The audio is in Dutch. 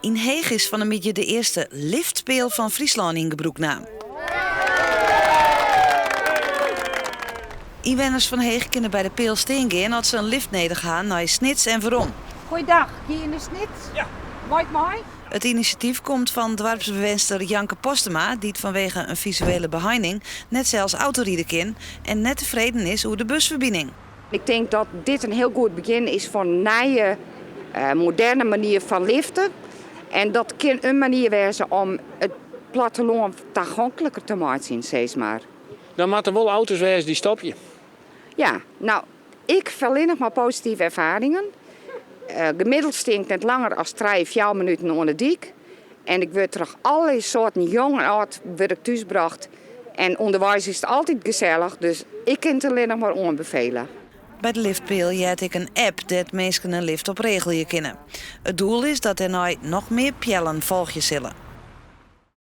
In Heeg is van een beetje de eerste liftspeel van Friesland in gebruik naam. Inwoners van Heeg kunnen bij de peel steen gaan als ze een lift nodig gaan naar Snits en Veron. Goeiedag, hier in de Snits? Ja. Mooi. Het initiatief komt van dorpsbewoonster Janke Postema, die het vanwege een visuele behinding net zelfs autorieden kan en net tevreden is over de busverbinding. Ik denk dat dit een heel goed begin is van een nieuwe, moderne manier van liften. En dat kan een manier wezen om het platteland toegankelijker te maken, steeds maar. Dan moeten wel auto's wezen die stop je. Ja, nou, ik verleen nog maar positieve ervaringen. Gemiddeld stinkt net langer dan 3-4 minuten onder de dik. En ik word terug allerlei soorten jong en oud thuisgebracht. En onderwijs is het altijd gezellig, dus ik kan het alleen nog maar aanbevelen. Bij de liftpeel heb ik een app dat mensen een lift op regel je kennen. Het doel is dat er nou nog meer pjellen volgjes zullen.